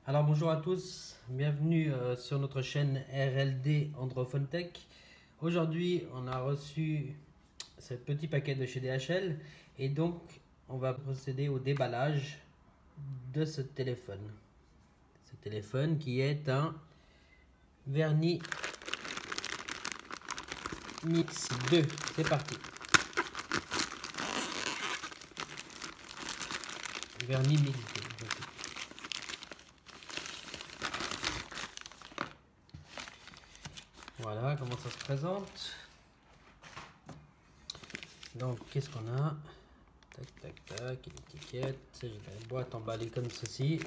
Alors bonjour à tous, bienvenue sur notre chaîne RLD Androphone Tech. Aujourd'hui on a reçu ce petit paquet de chez DHL et donc on va procéder au déballage de ce téléphone. Ce téléphone qui est un Verni Mix 2. C'est parti. Verni Mix 2. Voilà comment ça se présente. Donc qu'est-ce qu'on a? Tac tac tac, l'étiquette, j'ai la boîte emballée comme ceci.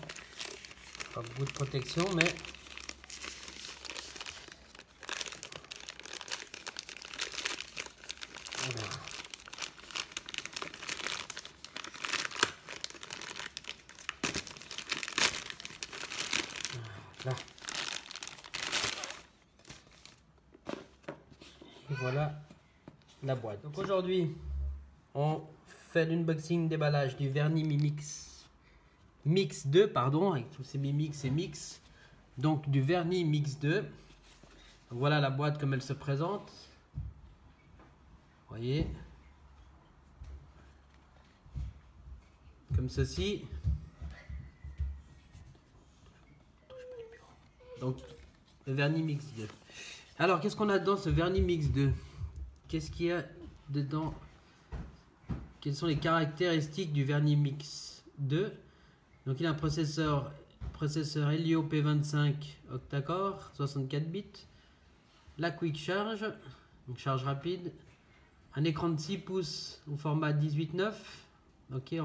Pas beaucoup de protection mais voilà. Là. Et voilà la boîte. Donc aujourd'hui, on fait l'unboxing déballage du Verni Mix 2, pardon, avec tous ces Mimix et Mix. Donc du Verni Mix 2. Donc, voilà la boîte comme elle se présente. Vous voyez. Comme ceci. Donc le Verni Mix 2. Alors qu'est-ce qu'on a dans ce Verni Mix 2? Qu'est-ce qu'il y a dedans? Quelles sont les caractéristiques du Verni Mix 2? Donc il a un processeur Helio P25 octa-core, 64 bits. La Quick Charge, donc charge rapide. Un écran de 6 pouces au format 18:9. Ok,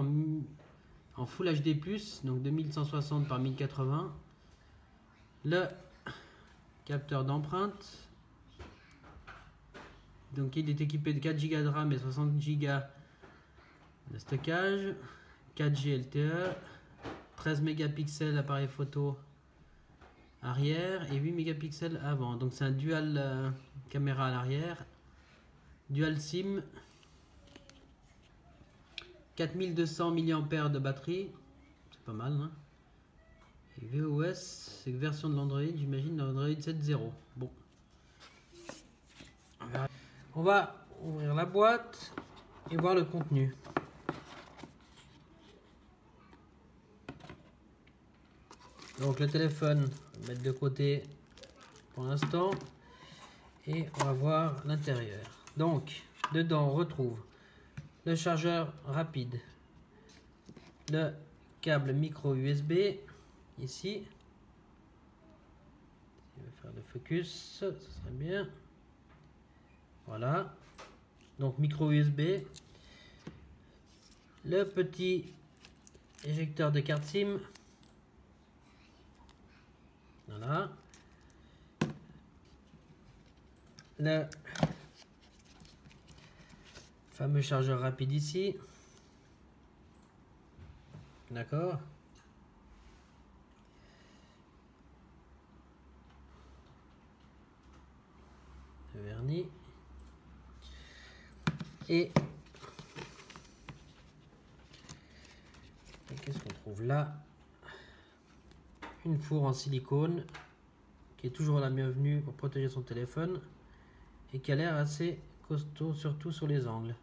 en Full HD+, donc 2160 par 1080. Le capteur d'empreinte. Donc il est équipé de 4 Go de RAM et 60 Go de stockage. 4G LTE. 13 mégapixels appareil photo arrière et 8 mégapixels avant. Donc c'est un dual caméra à l'arrière. Dual SIM. 4200 mAh de batterie. C'est pas mal, hein? Et VOS, c'est une version de l'Android, j'imagine l'Android 7.0. Bon. On va ouvrir la boîte et voir le contenu. Donc le téléphone, on va mettre de côté pour l'instant et on va voir l'intérieur. Donc dedans on retrouve le chargeur rapide, le câble micro USB ici. Je vais faire le focus, ça serait bien. Voilà, donc micro USB, le petit éjecteur de carte SIM. Voilà. Le fameux chargeur rapide ici. D'accord. Le vernis. Et qu'est-ce qu'on trouve là? Une fourre en silicone qui est toujours la bienvenue pour protéger son téléphone et qui a l'air assez costaud, surtout sur les angles.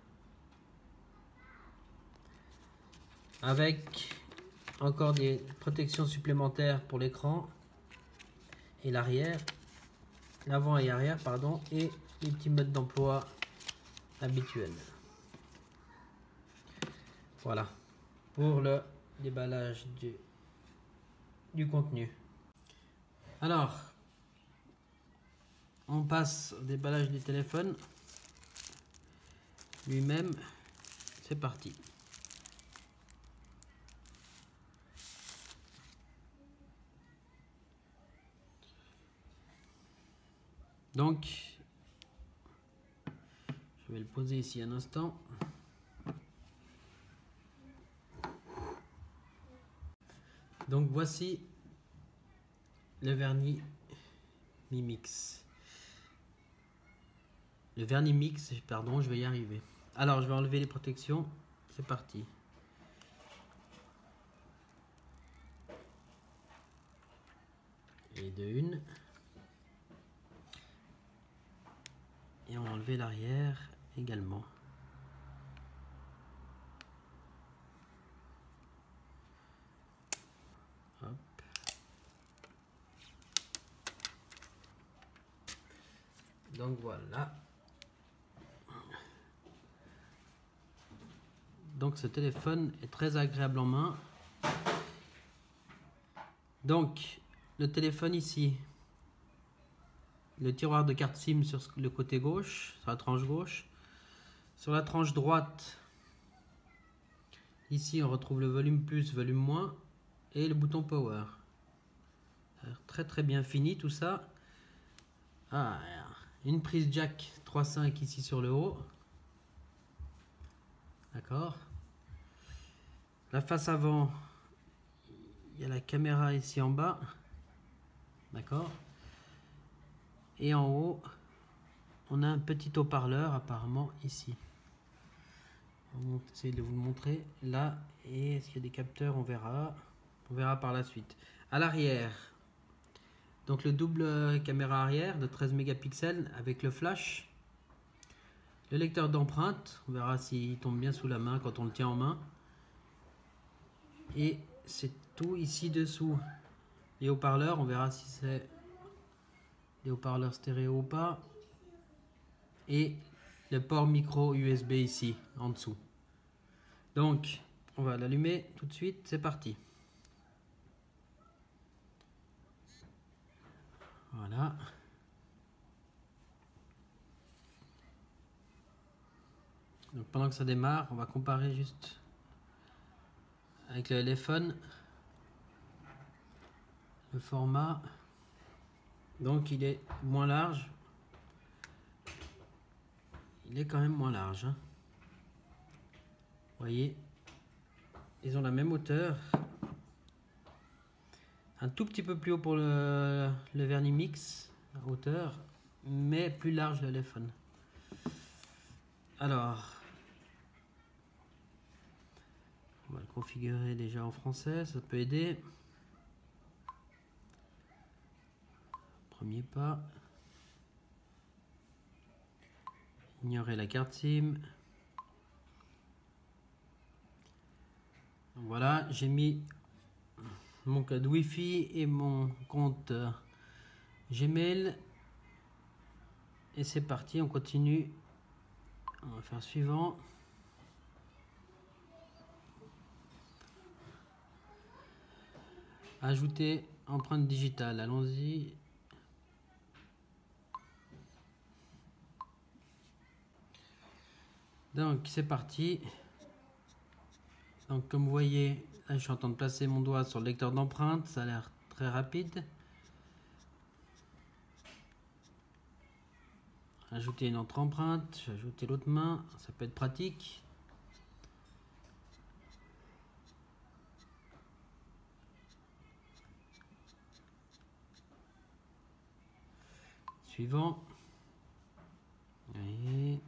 Avec encore des protections supplémentaires pour l'écran et l'arrière, l'avant et arrière, pardon, et les petits modes d'emploi habituels. Voilà pour le déballage du contenu. Alors, on passe au déballage du téléphone lui-même. C'est parti. Donc, je vais le poser ici un instant. Donc voici le Verni Mix. Le Verni Mix, pardon, je vais y arriver. Alors, je vais enlever les protections. C'est parti. Et de une. Et on va enlever l'arrière également. Hop. Donc voilà. Donc ce téléphone est très agréable en main. Donc le téléphone ici, le tiroir de carte SIM sur le côté gauche, sur la tranche gauche. Sur la tranche droite, ici on retrouve le volume plus, volume moins et le bouton power. Très très bien fini tout ça. Ah, une prise jack 3.5 ici sur le haut. D'accord. La face avant, il y a la caméra ici en bas. D'accord. Et en haut, on a un petit haut-parleur apparemment ici. On va essayer de vous le montrer là. Et est-ce qu'il y a des capteurs? On verra. On verra par la suite. À l'arrière, donc le double caméra arrière de 13 mégapixels avec le flash. Le lecteur d'empreintes, on verra s'il tombe bien sous la main quand on le tient en main. Et c'est tout ici dessous. Les haut-parleurs, on verra si c'est des haut-parleurs stéréo ou pas. Et le port micro USB ici, en dessous. Donc, on va l'allumer tout de suite, c'est parti. Voilà. Donc pendant que ça démarre, on va comparer juste avec le téléphone. Le format. Donc il est moins large. Il est quand même moins large. Hein. Vous voyez, ils ont la même hauteur. Un tout petit peu plus haut pour le vernis mix, la hauteur, mais plus large le téléphone. Alors, on va le configurer déjà en français, ça peut aider. Premier pas. Ignorer la carte SIM. Donc voilà, j'ai mis mon code Wi-Fi et mon compte Gmail. Et c'est parti, on continue. On va faire suivant. Ajouter empreinte digitale, allons-y. Donc c'est parti. Donc comme vous voyez, là, je suis en train de placer mon doigt sur le lecteur d'empreintes, ça a l'air très rapide. Ajouter une autre empreinte, ajouter l'autre main, ça peut être pratique. Suivant. Et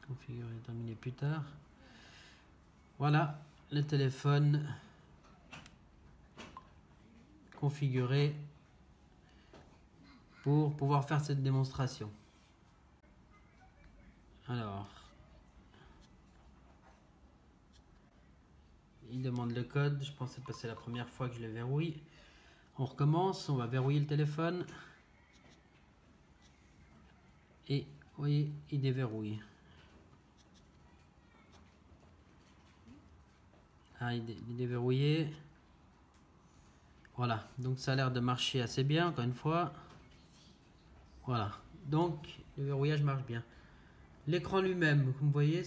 configurer, terminer plus tard. Voilà le téléphone configuré pour pouvoir faire cette démonstration. Alors, il demande le code. Je pense que c'est la première fois que je le verrouille. On recommence, on va verrouiller le téléphone. Et vous voyez, il déverrouille. Ah, il est déverrouillé. Voilà, donc ça a l'air de marcher assez bien, encore une fois. Voilà, donc le verrouillage marche bien. L'écran lui-même, comme vous voyez,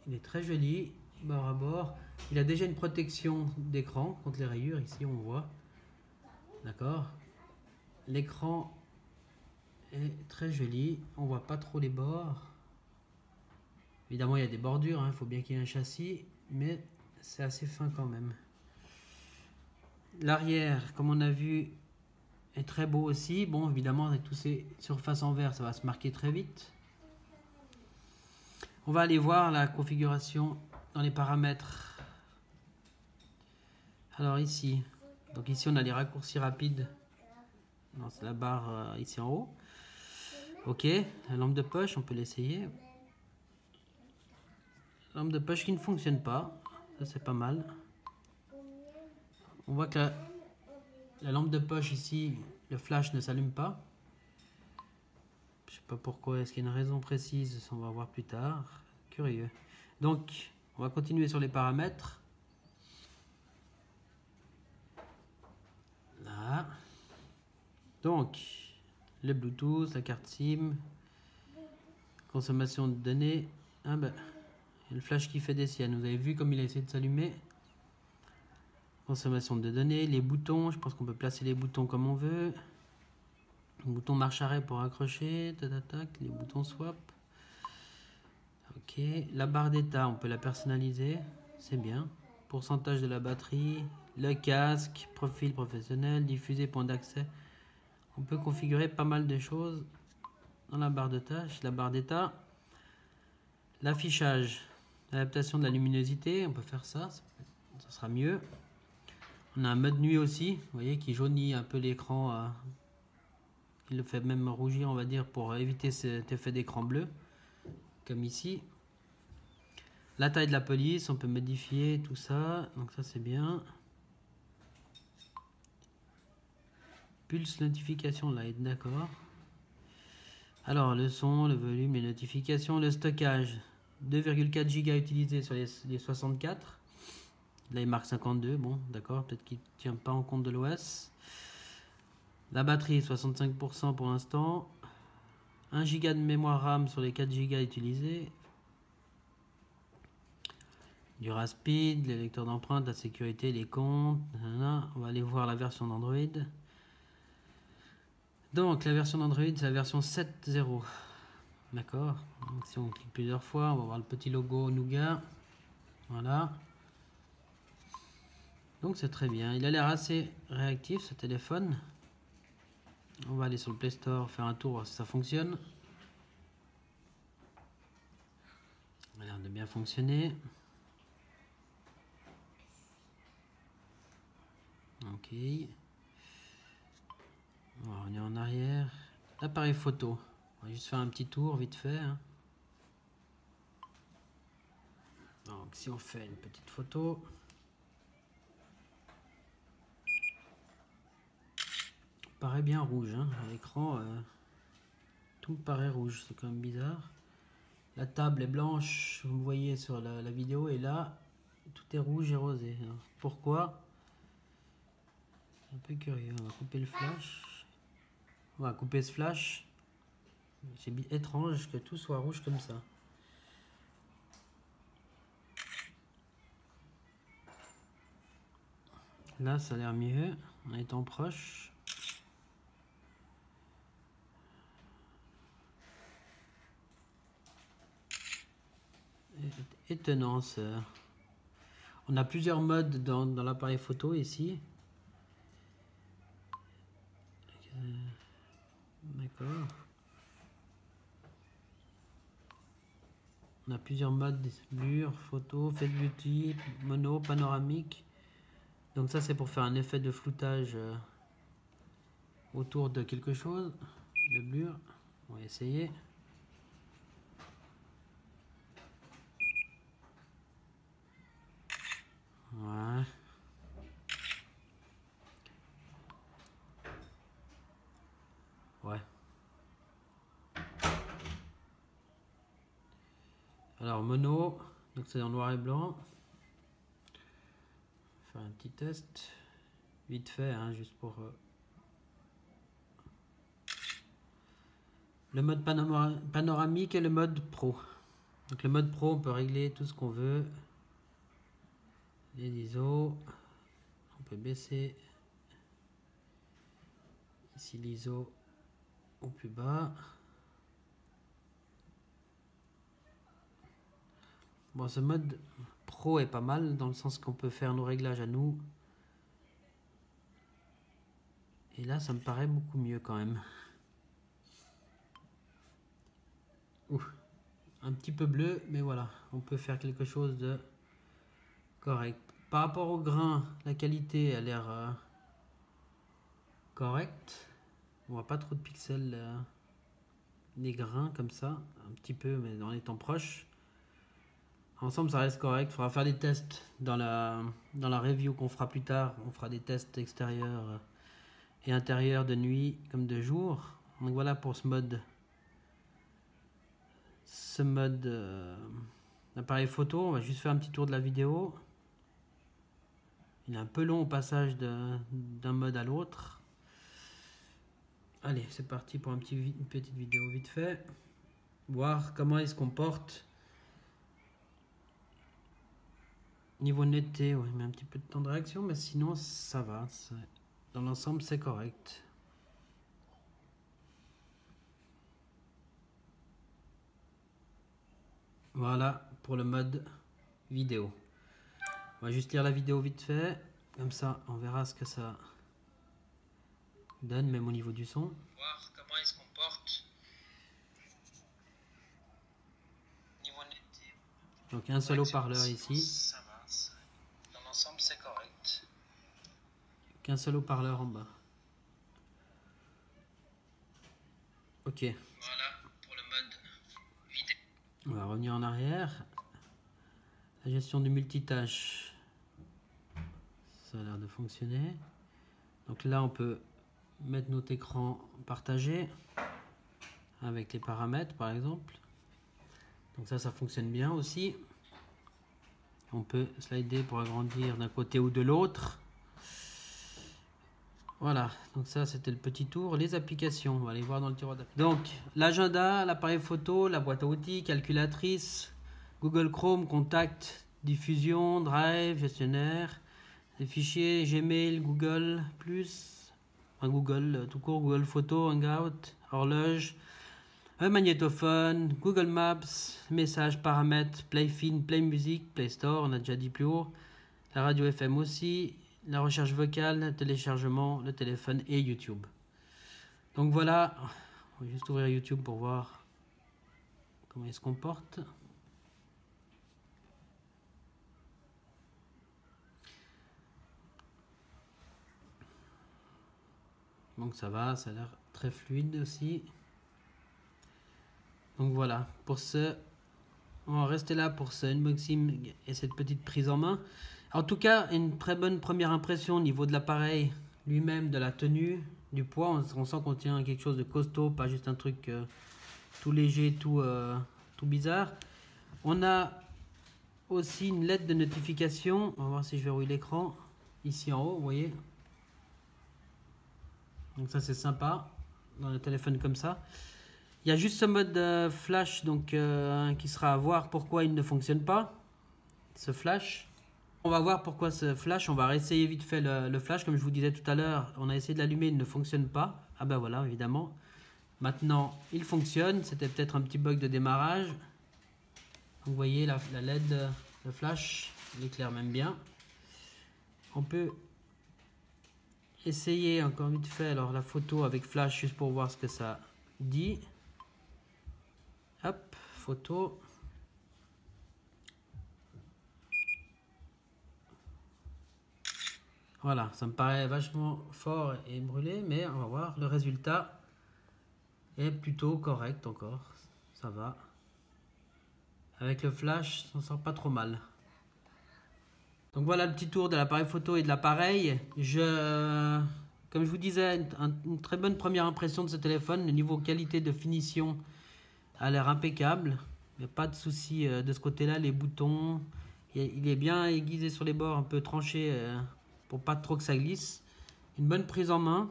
il est très joli, bord à bord. Il a déjà une protection d'écran contre les rayures, ici on voit. D'accord. L'écran est très joli, on voit pas trop les bords. Évidemment, il y a des bordures, il faut bien qu'il y ait un châssis, mais c'est assez fin quand même. L'arrière, comme on a vu, est très beau aussi. Bon, évidemment, avec toutes ces surfaces en verre, ça va se marquer très vite. On va aller voir la configuration dans les paramètres Alors ici, donc ici on a les raccourcis rapides. Non, c'est la barre ici en haut. Ok, la lampe de poche, on peut l'essayer. Lampe de poche qui ne fonctionne pas. Ça c'est pas mal. On voit que la lampe de poche ici, le flash ne s'allume pas. Je sais pas pourquoi, est-ce qu'il y a une raison précise, on va voir plus tard. Curieux. Donc, on va continuer sur les paramètres. Là. Donc, le Bluetooth, la carte SIM, consommation de données. Ah ben, il y a le flash qui fait des siennes. Vous avez vu comme il a essayé de s'allumer. Consommation de données, les boutons, je pense qu'on peut placer les boutons comme on veut. Le bouton marche arrêt pour accrocher, les boutons swap. Ok, la barre d'état, on peut la personnaliser, c'est bien. Pourcentage de la batterie, le casque, profil professionnel, diffuser, point d'accès. On peut configurer pas mal de choses dans la barre de tâches, la barre d'état. L'affichage, l'adaptation de la luminosité, on peut faire ça, ça sera mieux. On a un mode nuit aussi, vous voyez, qui jaunit un peu l'écran. Il le fait même rougir, on va dire, pour éviter cet effet d'écran bleu, comme ici. La taille de la police, on peut modifier tout ça, donc ça c'est bien. Pulse notification light, d'accord. Alors le son, le volume, les notifications, le stockage. 2,4 Go utilisé sur les 64. Là il marque 52, bon d'accord, peut-être qu'il ne tient pas en compte de l'OS. La batterie 65% pour l'instant. 1 Go de mémoire RAM sur les 4 Go utilisés. Du RASPID, les lecteurs d'empreintes, la sécurité, les comptes. Nanana. On va aller voir la version d'Android. Donc la version d'Android c'est la version 7.0. D'accord. Si on clique plusieurs fois, on va voir le petit logo Nougat. Voilà. Donc c'est très bien. Il a l'air assez réactif ce téléphone. On va aller sur le Play Store, faire un tour, voir si ça fonctionne. Il a l'air de bien fonctionner. Ok. On va revenir en arrière. L'appareil photo. On va juste faire un petit tour vite fait. Donc si on fait une petite photo. Paraît bien rouge. À l'écran, tout paraît rouge. C'est quand même bizarre. La table est blanche, vous me voyez sur la vidéo. Et là, tout est rouge et rosé. Alors, pourquoi? Un peu curieux. On va couper le flash. On va couper ce flash. C'est étrange que tout soit rouge comme ça. Là, ça a l'air mieux en étant proche. Étonnant ça. On a plusieurs modes dans l'appareil photo ici. D'accord. On a plusieurs modes, blur, photo, face beauty, mono, panoramique. Donc ça c'est pour faire un effet de floutage autour de quelque chose. Le blur, on va essayer. Ouais. Ouais. Alors mono, donc c'est en noir et blanc. Faire un petit test vite fait, juste pour le mode panoramique et le mode pro. Donc le mode pro, on peut régler tout ce qu'on veut. Les ISO, on peut baisser ici l'ISO au plus bas. Bon, ce mode pro est pas mal dans le sens qu'on peut faire nos réglages à nous. Et là, ça me paraît beaucoup mieux quand même. Ouh, un petit peu bleu, mais voilà, on peut faire quelque chose de correct. par rapport au grain, la qualité a l'air correcte. On voit pas trop de pixels des grains comme ça, un petit peu, mais en étant proche. Ensemble, ça reste correct. Il faudra faire des tests dans la review qu'on fera plus tard. On fera des tests extérieurs et intérieurs de nuit comme de jour. Donc voilà pour ce mode. Appareil photo. On va juste faire un petit tour de la vidéo. Il est un peu long au passage d'un mode à l'autre. Allez, c'est parti pour une petite vidéo vite fait. Voir comment il se comporte. Niveau netteté, ouais, il met un petit peu de temps de réaction, mais sinon ça va. Dans l'ensemble, c'est correct. Voilà pour le mode vidéo. On va juste lire la vidéo vite fait. Comme ça, on verra ce que ça donne, même au niveau du son. Voir comment il se comporte. Niveau netteté. Donc un seul haut-parleur ici. Ça va. Dans l'ensemble, c'est correct. Qu'un seul haut-parleur en bas. Ok. Voilà pour le mode vidéo. On va revenir en arrière. La gestion du multitâche. Ça a l'air de fonctionner. Donc là, on peut mettre notre écran partagé avec les paramètres, par exemple. Donc ça fonctionne bien aussi. On peut slider pour agrandir d'un côté ou de l'autre. Voilà, donc ça c'était le petit tour. Les applications, on va aller voir dans le tiroir d'applications. Donc l'agenda, l'appareil photo, la boîte à outils, calculatrice, Google Chrome, contact, diffusion, drive, gestionnaire, les fichiers, Gmail, Google+, Google tout court, Google Photo, Hangout, horloge, un magnétophone, Google Maps, messages, paramètres, Play Film, Play Music, Play Store, on a déjà dit plus haut, la radio FM aussi, la recherche vocale, le téléchargement, le téléphone et YouTube. Donc voilà, on va juste ouvrir YouTube pour voir comment il se comporte. Donc ça va, ça a l'air très fluide aussi. Donc voilà, pour ce, on va rester là pour ce unboxing et cette petite prise en main. En tout cas, une très bonne première impression au niveau de l'appareil lui-même, de la tenue, du poids. On sent qu'on tient quelque chose de costaud, pas juste un truc tout léger, tout bizarre. On a aussi une lettre de notification. On va voir si je verrouille l'écran. Ici en haut, vous voyez. Donc ça c'est sympa dans le téléphone comme ça. Il y a juste ce mode flash donc qui sera à voir pourquoi il ne fonctionne pas. Ce flash. On va voir pourquoi ce flash. On va réessayer vite fait le flash. Comme je vous disais tout à l'heure, on a essayé de l'allumer, il ne fonctionne pas. Ah ben voilà, évidemment. Maintenant, il fonctionne. C'était peut-être un petit bug de démarrage. Donc, vous voyez la LED, le flash, il éclaire même bien. On peut essayer encore vite fait alors la photo avec flash juste pour voir ce que ça dit. Hop, photo. Voilà, ça me paraît vachement fort et brûlé, mais on va voir. Le résultat est plutôt correct encore. Ça va. Avec le flash, on sort pas trop mal. Donc voilà le petit tour de l'appareil photo et de l'appareil. Comme je vous disais, une très bonne première impression de ce téléphone. Le niveau qualité de finition a l'air impeccable. Il n'y a pas de souci de ce côté-là. Les boutons, il est bien aiguisé sur les bords, un peu tranché pour pas trop que ça glisse. Une bonne prise en main.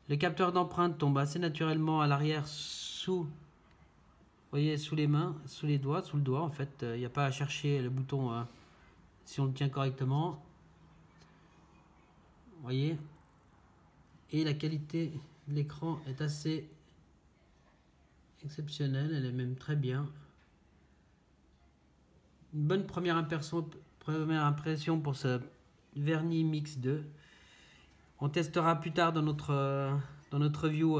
Le capteur d'empreinte tombe assez naturellement à l'arrière vous voyez, sous les mains, sous les doigts, sous le doigt. En fait, il n'y a pas à chercher le bouton si on le tient correctement. Vous voyez. Et la qualité de l'écran est assez exceptionnelle. Elle est même très bien. Une bonne première impression pour ce Verni Mix 2. On testera plus tard dans notre review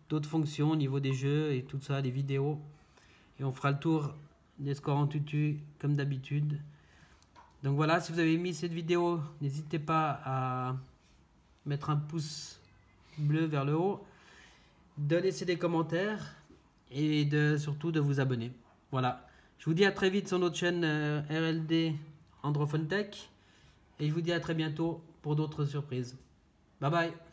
d'autres fonctions au niveau des jeux et tout ça, des vidéos. Et on fera le tour des scores en tutu comme d'habitude. Donc voilà, si vous avez aimé cette vidéo, n'hésitez pas à mettre un pouce bleu vers le haut, de laisser des commentaires et surtout de vous abonner. Voilà, je vous dis à très vite sur notre chaîne RLD Androphone Tech et je vous dis à très bientôt pour d'autres surprises. Bye bye.